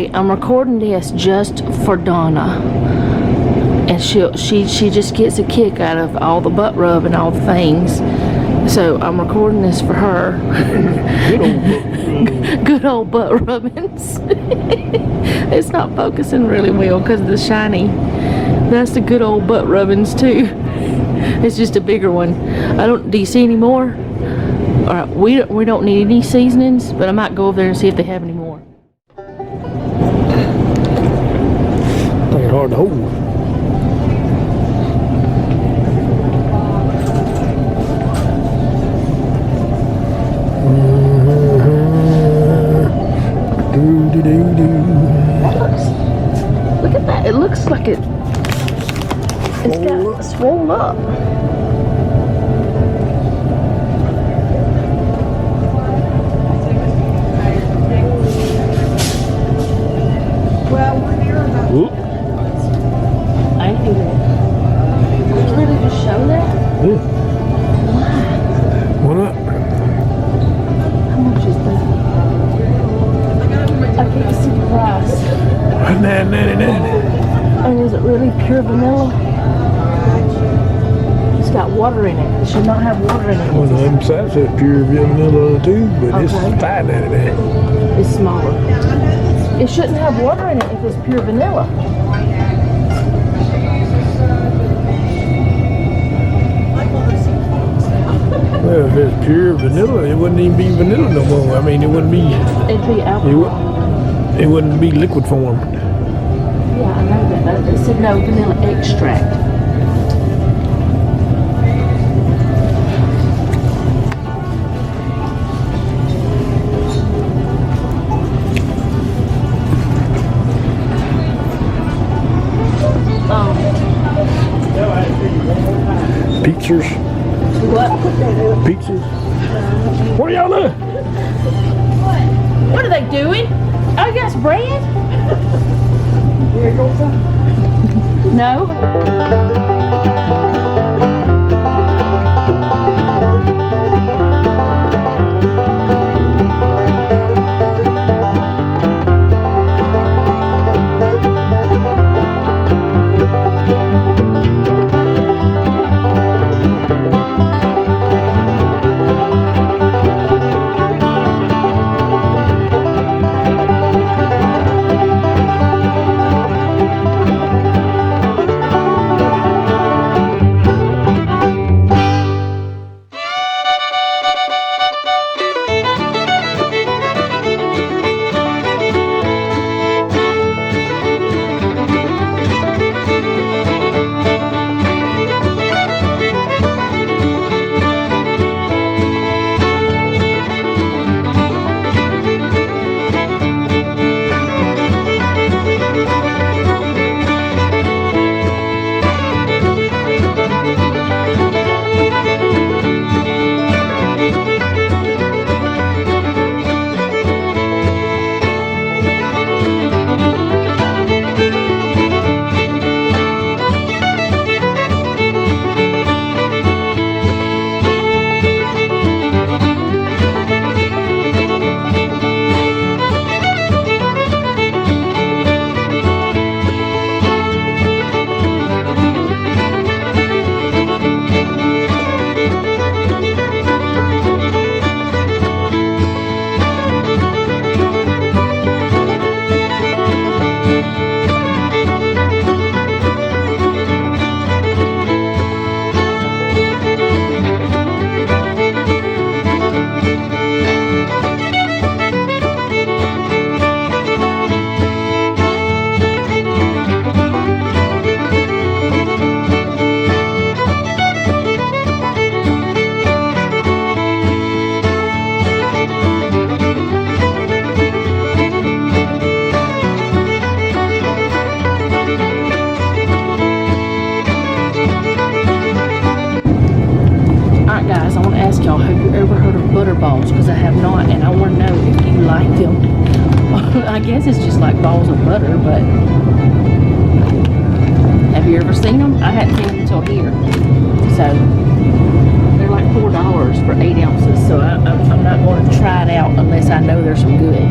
Okay, I'm recording this just for Donna, and she just gets a kick out of all the butt rub and all the things. So I'm recording this for her. Good old butt rubbings. It's not focusing really well because of the shiny. That's the good old butt rubbings too. It's just a bigger one. Do you see any more? All right, we don't need any seasonings, but I might go over there and see if they have any more. They're hard to hold. Look at that. It looks like it's got swole up. I ain't do that. Did you really just show that? Yeah. Why not? How much is that? I can't see the price. $9.99. And is it really pure vanilla? It's got water in it. It should not have water in it. Well, the inside says pure vanilla too, but it's Okay. $5.99. It's smaller. It shouldn't have water in it if it's pure vanilla. Well, if it's pure vanilla, it wouldn't even be vanilla no more. I mean, it wouldn't be. It'd be alcohol. It wouldn't be liquid form. Yeah, I know that. It said no vanilla extract. Pizzas. What? Pizzas. What are y'all doing? What are they doing? Oh, you got some bread? No. Because I have not, and I want to know if you like them. I guess it's just like balls of butter, but have you ever seen them? I hadn't seen them until here. So they're like $4 for 8 ounces. So I'm not going to try it out unless I know there's some good.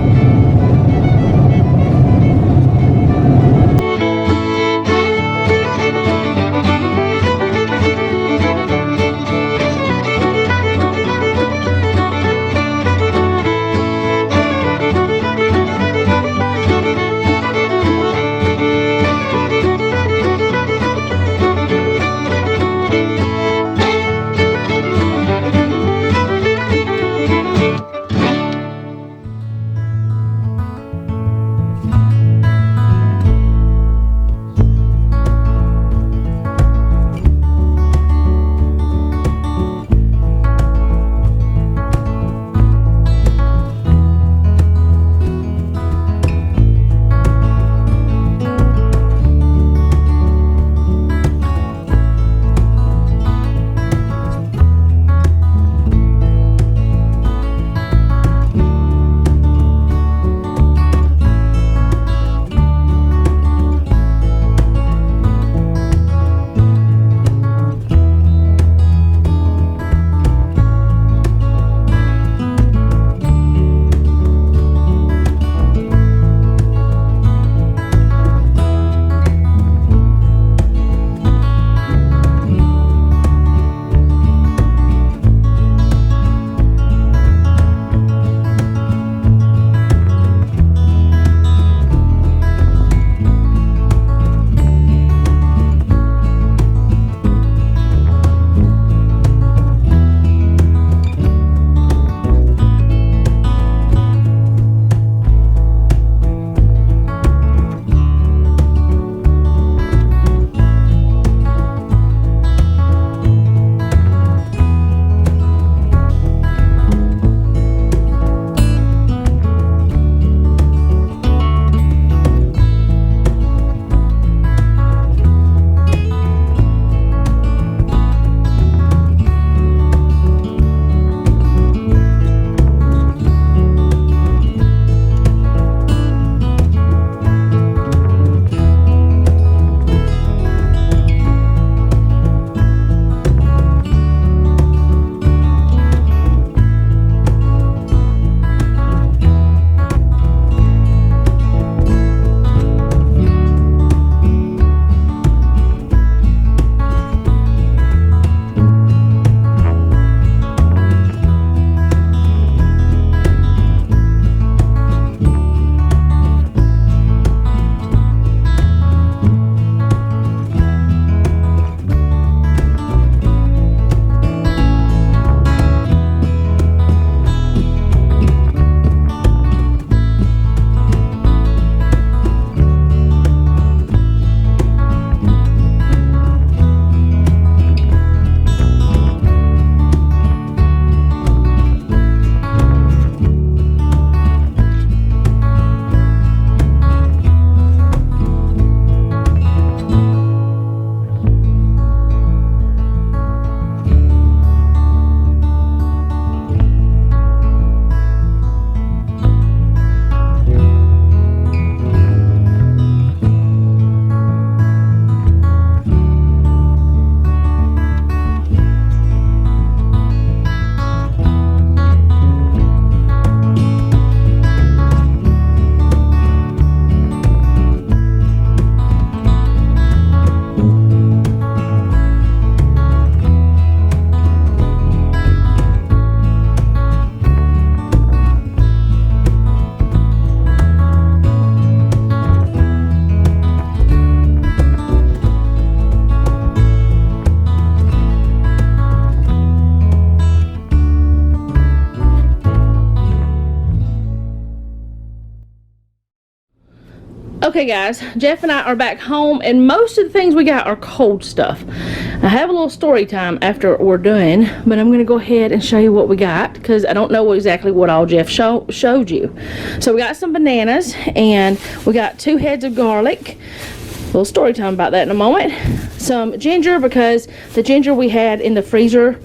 Okay guys, Jeff and I are back home, and most of the things we got are cold stuff. I have a little story time after we're done, but I'm going to go ahead and show you what we got, because I don't know exactly what all Jeff showed you. So we got some bananas, and we got 2 heads of garlic. A little story time about that in a moment. Some ginger, because the ginger we had in the freezer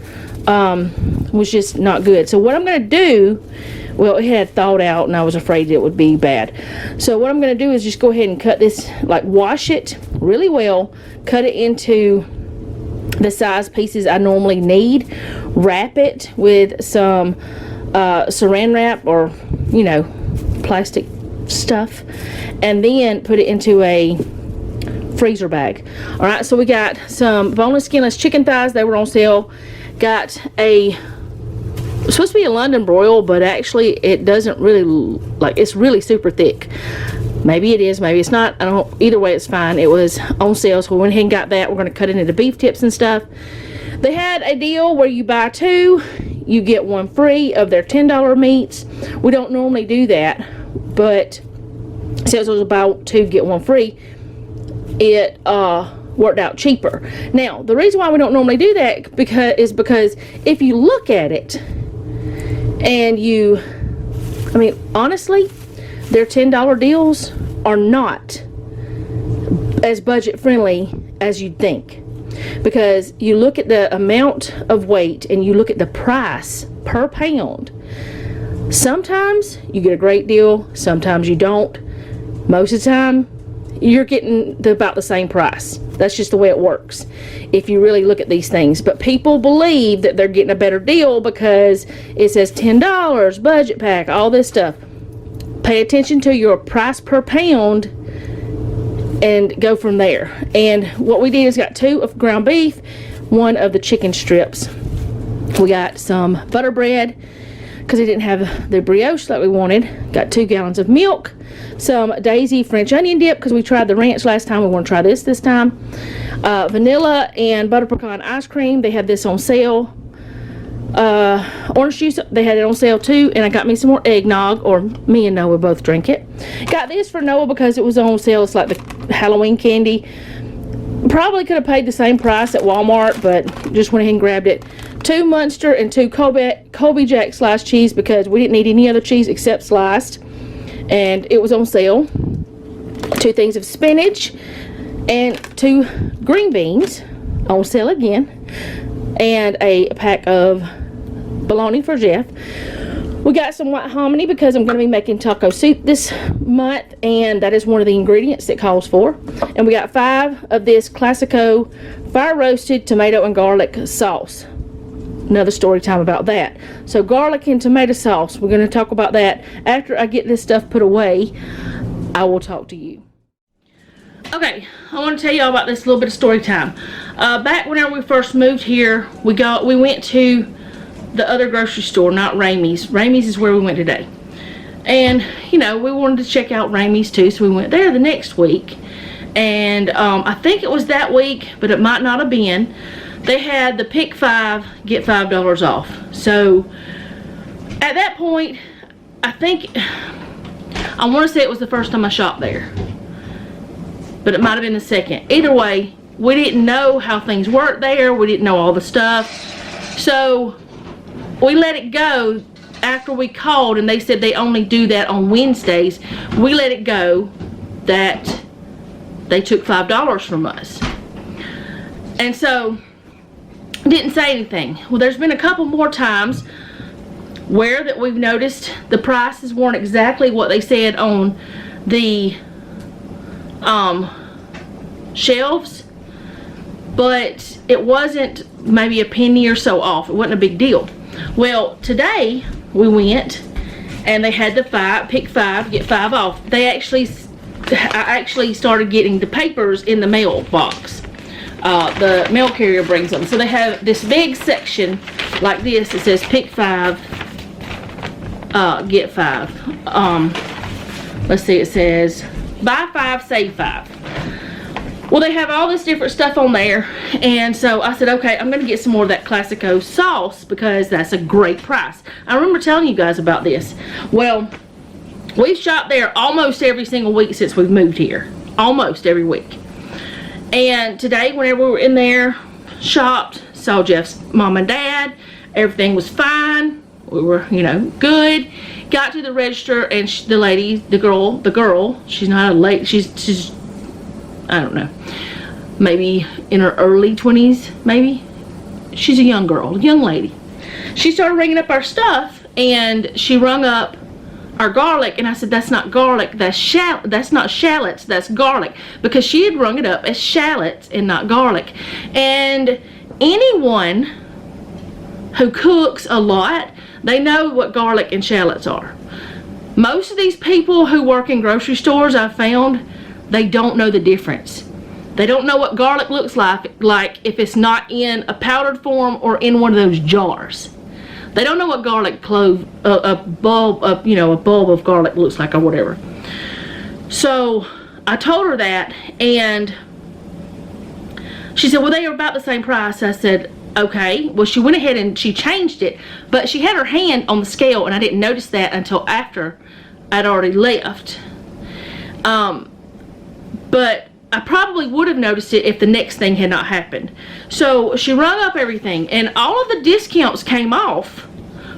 was just not good. So what I'm going to do, well, it had thawed out and I was afraid it would be bad. So what I'm going to do is just go ahead and cut this, like wash it really well, cut it into the size pieces I normally need, wrap it with some saran wrap or, you know, plastic stuff, and then put it into a freezer bag. Alright, so we got some boneless skinless chicken thighs. They were on sale. Got a, it's supposed to be a London broil, but actually it doesn't really, like, it's really super thick. Maybe it is, maybe it's not. I don't, either way it's fine. It was on sale, so we went ahead and got that. We're going to cut it into beef tips and stuff. They had a deal where you buy 2, you get 1 free of their $10 meats. We don't normally do that, but since it was about 2 get 1 free, it worked out cheaper. Now, the reason why we don't normally do that is because if you look at it and you, I mean, honestly, their $10 deals are not as budget friendly as you'd think, because you look at the amount of weight and you look at the price per pound. Sometimes you get a great deal, sometimes you don't. Most of the time you're getting about the same price. That's just the way it works if you really look at these things. But people believe that they're getting a better deal because it says $10 budget pack, all this stuff. Pay attention to your price per pound and go from there. And what we did is got 2 of ground beef, 1 of the chicken strips. We got some butter bread because we didn't have the brioche that we wanted. Got 2 gallons of milk, some Daisy French onion dip because we tried the ranch last time. We want to try this time. Vanilla and butter pecan ice cream. They had this on sale. Orange juice, they had it on sale too, and I got me some more eggnog, or me and Noah both drink it. Got this for Noah because it was on sale. It's like the Halloween candy. Probably could have paid the same price at Walmart, but just went ahead and grabbed it. 2 Munster and 2 Colby Jack sliced cheese because we didn't need any other cheese except sliced, and it was on sale. 2 things of spinach and 2 green beans on sale again, and a pack of bologna for Jeff. We got some white hominy because I'm going to be making taco soup this month, and that is one of the ingredients it calls for. And we got 5 of this Classico fire roasted tomato and garlic sauce. Another story time about that. So garlic and tomato sauce, we're going to talk about that after I get this stuff put away. I will talk to you. Okay, I want to tell y'all about this little bit of story time. Back whenever we first moved here, we went to the other grocery store, not Ramey's. Ramey's is where we went today. And, you know, we wanted to check out Ramey's too, so we went there the next week. And I think it was that week, but it might not have been. They had the pick 5, get $5 off. So, at that point, I think, I want to say it was the first time I shopped there. But it might have been the second. Either way, we didn't know how things worked there. We didn't know all the stuff. So we let it go after we called and they said they only do that on Wednesdays. We let it go that they took $5 from us. And so didn't say anything. Well, there's been a couple more times where that we've noticed the prices weren't exactly what they said on the shelves, but it wasn't maybe a penny or so off. It wasn't a big deal. Well, today we went and they had the pick 5, get 5 off. I actually started getting the papers in the mailbox. The mail carrier brings them. So they have this big section like this. It says pick 5, get 5. Let's see, it says buy 5, save 5. Well, they have all this different stuff on there, and so I said, okay, I'm going to get some more of that Classico sauce because that's a great price. I remember telling you guys about this. Well, We've shopped there almost every single week since we've moved here. Almost every week. And today, whenever we were in there, shopped, saw Jeff's mom and dad. Everything was fine. We were, you know, good. Got to the register, and the lady, the girl, she's not a lady, she's, I don't know, maybe in her early 20s, maybe. She's a young girl, a young lady. She started ringing up our stuff, and she rung up our garlic, and I said, that's not garlic, that's not shallots, that's garlic, because she had rung it up as shallots and not garlic. And anyone who cooks a lot, they know what garlic and shallots are. Most of these people who work in grocery stores, I've found, they don't know the difference. They don't know what garlic looks like if it's not in a powdered form or in one of those jars. They don't know what garlic clove, a bulb of garlic looks like or whatever. So I told her that, and she said, well, they are about the same price. I said, okay. Well, she went ahead and she changed it, but she had her hand on the scale, and I didn't notice that until after I'd already left. But I probably would have noticed it if the next thing had not happened. So she rung up everything, and all of the discounts came off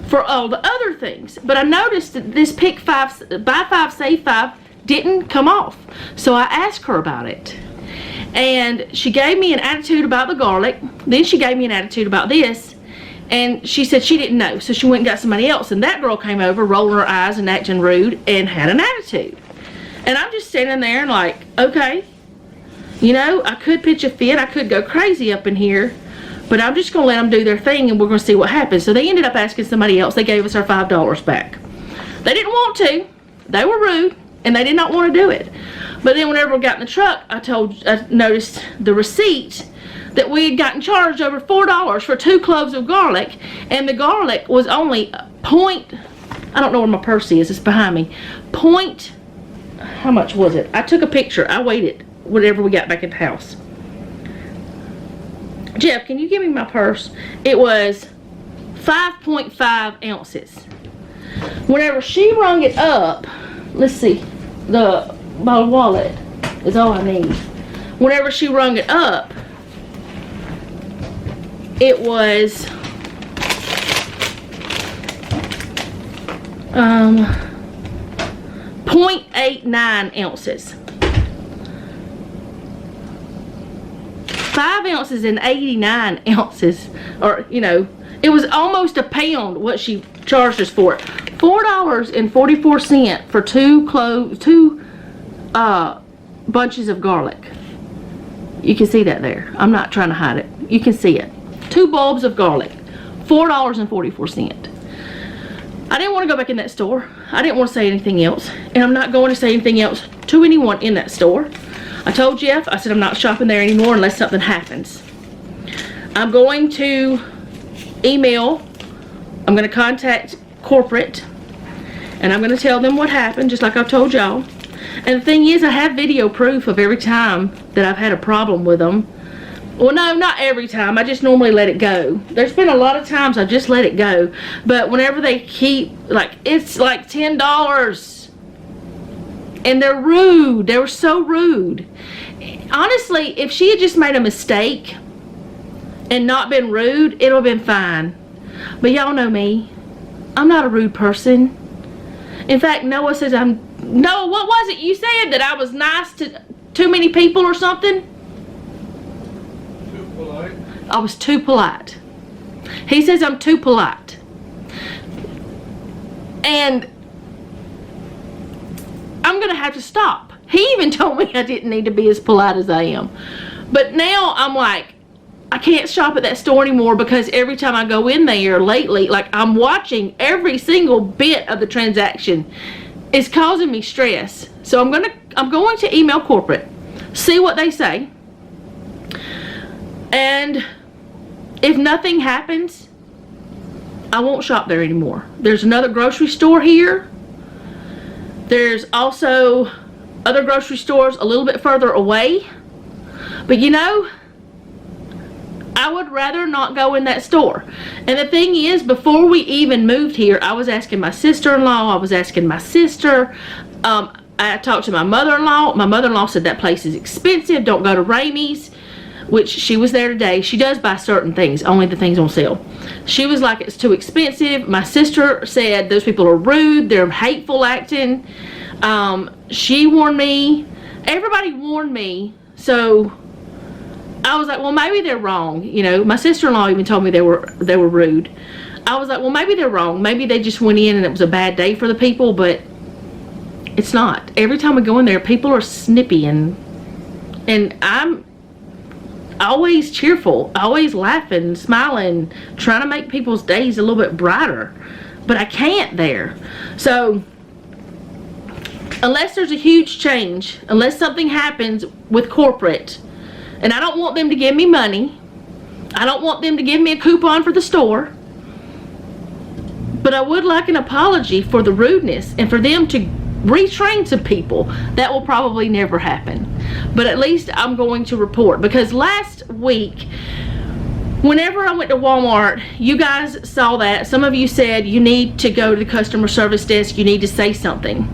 for all the other things. But I noticed that this pick 5, buy 5, save 5 didn't come off. So I asked her about it. And she gave me an attitude about the garlic. Then she gave me an attitude about this. And she said she didn't know. So she went and got somebody else. And that girl came over, rolling her eyes and acting rude, and had an attitude. And I'm just standing there and like, okay. You know, I could pitch a fit. I could go crazy up in here. But I'm just going to let them do their thing, and we're going to see what happens. So they ended up asking somebody else. They gave us our $5 back. They didn't want to. They were rude, and they did not want to do it. But then whenever we got in the truck, I noticed the receipt that we had gotten charged over $4 for 2 cloves of garlic, and the garlic was only I don't know where my purse is. It's behind me. How much was it? I took a picture. I weighed it whenever we got back in the house. Jeff, can you give me my purse? It was 5.5 ounces. Whenever she rung it up, let's see, my wallet is all I need. Whenever she rung it up, it was 0.89 ounces. 5 ounces and 89 ounces, or you know, it was almost a pound what she charged us for it. $4.44 for 2 bunches of garlic. You can see that there. I'm not trying to hide it. You can see it. 2 bulbs of garlic. $4.44. I didn't want to go back in that store. I didn't want to say anything else, and I'm not going to say anything else to anyone in that store. I told Jeff, I said I'm not shopping there anymore unless something happens. I'm going to email, I'm going to contact corporate, and I'm going to tell them what happened, just like I've told y'all. And the thing is, I have video proof of every time that I've had a problem with them. Well, no, not every time. I just normally let it go. There's been a lot of times I just let it go. But whenever they keep, like, it's like $10. And they're rude. They were so rude. Honestly, if she had just made a mistake and not been rude, it would have been fine. But y'all know me. I'm not a rude person. In fact, Noah says Noah, what was it you said? That I was nice to too many people or something? Too polite. I was too polite. He says I'm too polite. And I'm going to have to stop. He even told me I didn't need to be as polite as I am. But now I'm like, I can't shop at that store anymore because every time I go in there lately, like I'm watching every single bit of the transaction. It's causing me stress. So I'm going to email corporate, see what they say. And if nothing happens, I won't shop there anymore. There's another grocery store here. There's also other grocery stores a little bit further away. But you know, I would rather not go in that store. And the thing is, before we even moved here, I was asking my sister-in-law, I was asking my sister, I talked to my mother-in-law. My mother-in-law said that place is expensive, don't go to Ramey's, which she was there today. She does buy certain things, only the things on sale. She was like, it's too expensive. My sister said those people are rude, they're hateful acting. She warned me, everybody warned me, so I was like, well, maybe they're wrong. You know, my sister-in-law even told me they were rude. I was like, well, maybe they're wrong. Maybe they just went in and it was a bad day for the people, but it's not. Every time we go in there, people are snippy, and I'm always cheerful, always laughing, smiling, trying to make people's days a little bit brighter, but I can't there. So unless there's a huge change, unless something happens with corporate, and I don't want them to give me money, I don't want them to give me a coupon for the store, but I would like an apology for the rudeness and for them to retrain some people. That will probably never happen, but at least I'm going to report, because last week whenever I went to Walmart, you guys saw that. Some of you said you need to go to the customer service desk, you need to say something,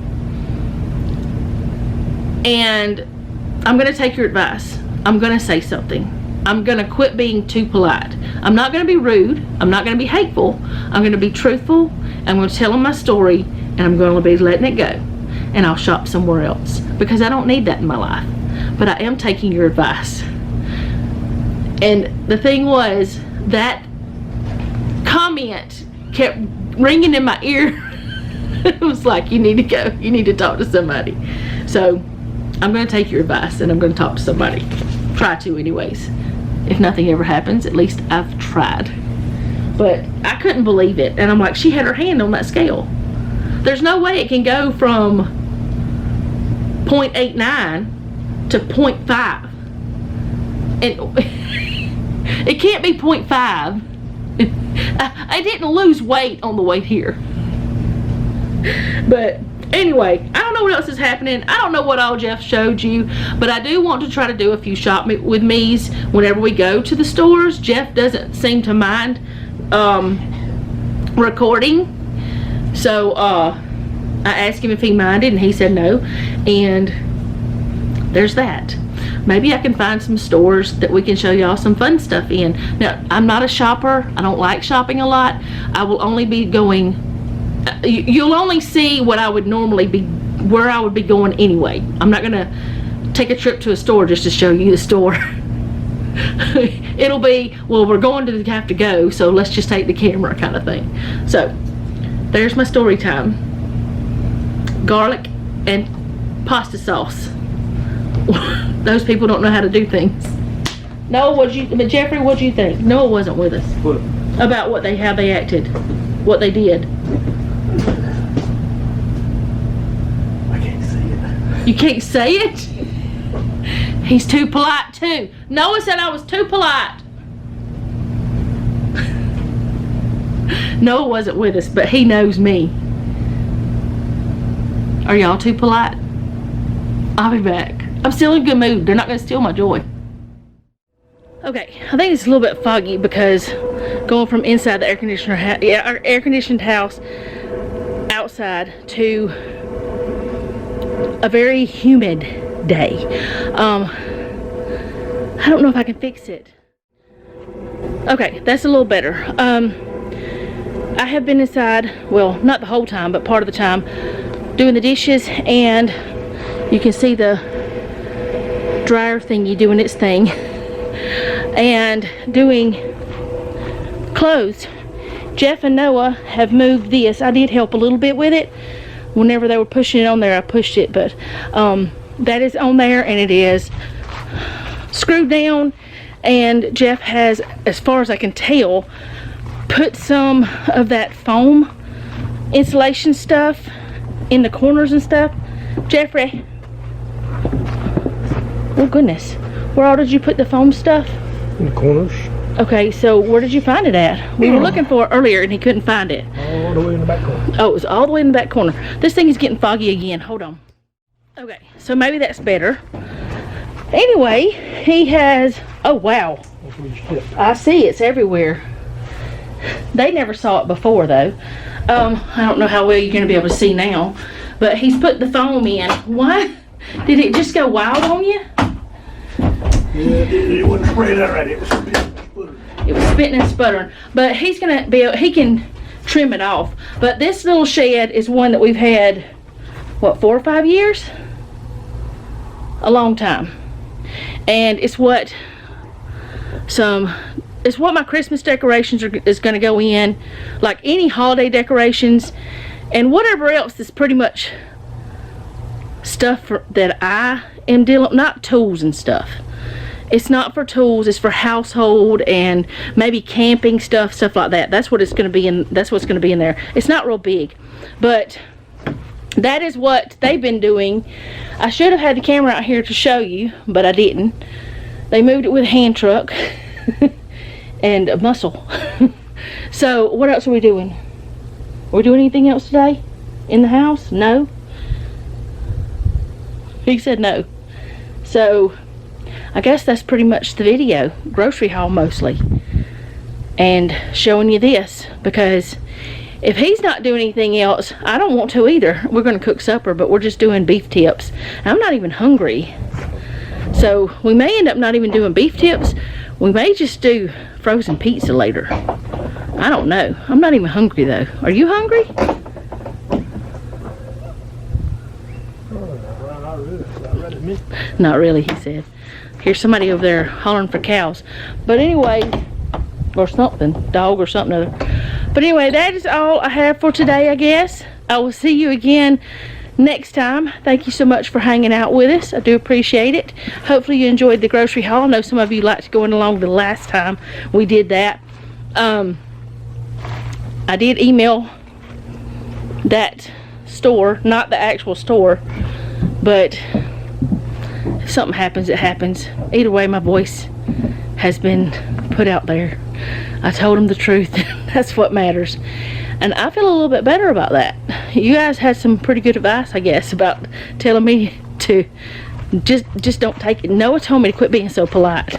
and I'm going to take your advice. I'm going to say something. I'm going to quit being too polite. I'm not going to be rude. I'm not going to be hateful. I'm going to be truthful. I'm going to tell them my story, and I'm going to be letting it go. And I'll shop somewhere else, because I don't need that in my life. But I am taking your advice. And the thing was, that comment kept ringing in my ear. It was like, you need to go. You need to talk to somebody. So I'm going to take your advice, and I'm going to talk to somebody. Try to anyways. If nothing ever happens, at least I've tried. But I couldn't believe it. And I'm like, she had her hand on that scale. There's no way it can go from 0.89 to 0.5. And it can't be 0.5. I didn't lose weight on the way here. But anyway, I don't know what else is happening. I don't know what all Jeff showed you, but I do want to try to do a few shop with me's whenever we go to the stores. Jeff doesn't seem to mind recording, so I asked him if he minded, and he said no. And there's that. Maybe I can find some stores that we can show y'all some fun stuff in. Now, I'm not a shopper. I don't like shopping a lot. I will only be going, you'll only see what I would normally be, where I would be going anyway. I'm not gonna take a trip to a store just to show you the store. It'll be, well, we're going to have to go, so let's just take the camera kind of thing. So there's my story time. Garlic and pasta sauce. Those people don't know how to do things. Noah, but Jeffrey, what'd you think? Noah wasn't with us. What? About how they acted, what they did. I can't see it. You can't say it? He's too polite too. Noah said I was too polite. Noah wasn't with us, but he knows me. Are y'all too polite? I'll be back. I'm still in a good mood. They're not going to steal my joy. Okay, I think it's a little bit foggy because going from inside the our air conditioned house outside to a very humid day. I don't know if I can fix it. Okay, that's a little better. I have been inside, well, not the whole time, but part of the time, doing the dishes, and you can see the dryer thingy doing its thing, and doing clothes. Jeff and Noah have moved this. I did help a little bit with it. Whenever they were pushing it on there, I pushed it, but that is on there, and it is screwed down, and Jeff has, as far as I can tell, put some of that foam insulation stuff in the corners and stuff. Jeffrey, oh goodness, where all did you put the foam stuff? In the corners. Okay, so where did you find it at? We were looking for it earlier and he couldn't find it. All the way in the back corner. Oh, it was all the way in the back corner. This thing is getting foggy again. Hold on. Okay, so maybe that's better. Anyway, he has, oh wow, That's where you stepped. I see it's everywhere. They never saw it before though. I don't know how well you're gonna be able to see now, but he's put the foam in. Why? Did it just go wild on you? Yeah, it wasn't sprayed out right. It was spitting and sputtering. It was spitting and sputtering. But he's gonna be able, he can trim it off. But this little shed is one that we've had, what, 4 or 5 years? A long time. And it's what my Christmas decorations is going to go in, like any holiday decorations and whatever else is pretty much stuff that I am dealing, not tools and stuff. It's not for tools, it's for household and maybe camping stuff like that. That's what it's going to be in. That's what's going to be in there. It's not real big, but that is what they've been doing. I should have had the camera out here to show you, but I didn't. They moved it with a hand truck and a muscle. So what else are we doing? Are we doing anything else today in the house? No. He said no. So I guess that's pretty much the video. Grocery haul mostly. And showing you this, because if he's not doing anything else, I don't want to either. We're going to cook supper, but we're just doing beef tips. I'm not even hungry. So we may end up not even doing beef tips. We may just do frozen pizza later. I don't know. I'm not even hungry though. Are you hungry? Not really, he said. Here's somebody over there hollering for cows. But anyway, or something, dog or something other. But anyway, that is all I have for today, I guess. I will see you again next time. Thank you so much for hanging out with us. I do appreciate it. Hopefully you enjoyed the grocery haul. I know some of you liked going along the last time we did that. I did email that store, not the actual store, but if something happens, it happens. Either way, my voice has been put out there. I told him the truth. That's what matters. And I feel a little bit better about that. You guys had some pretty good advice, I guess, about telling me to just don't take it. Noah told me to quit being so polite.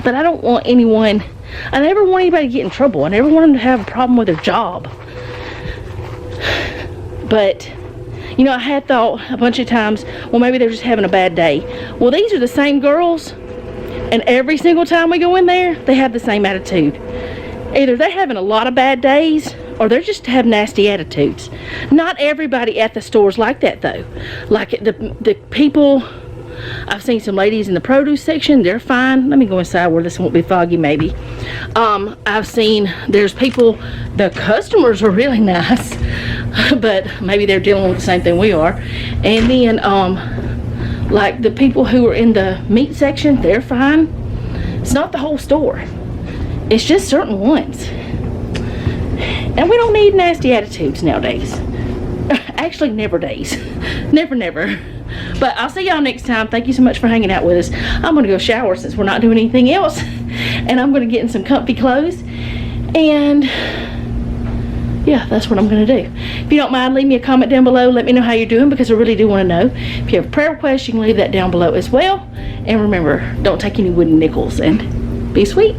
But I don't want anyone, I never want anybody to get in trouble. I never want them to have a problem with their job. But, you know, I had thought a bunch of times, well, maybe they're just having a bad day. Well, these are the same girls, and every single time we go in there, they have the same attitude. Either they're having a lot of bad days, or they're just have nasty attitudes. Not everybody at the store's like that, though. Like the people, I've seen some ladies in the produce section, they're fine. Let me go inside where this won't be foggy, maybe. I've seen, there's people, the customers are really nice, but maybe they're dealing with the same thing we are. And then, like the people who are in the meat section, they're fine. It's not the whole store. It's just certain ones. And we don't need nasty attitudes nowadays. Actually, never days. Never. But I'll see y'all next time. Thank you so much for hanging out with us. I'm gonna go shower since we're not doing anything else. And I'm gonna get in some comfy clothes. And yeah, that's what I'm gonna do. If you don't mind, leave me a comment down below. Let me know how you're doing, because I really do want to know. If you have a prayer request, you can leave that down below as well. And remember, don't take any wooden nickels, and be sweet.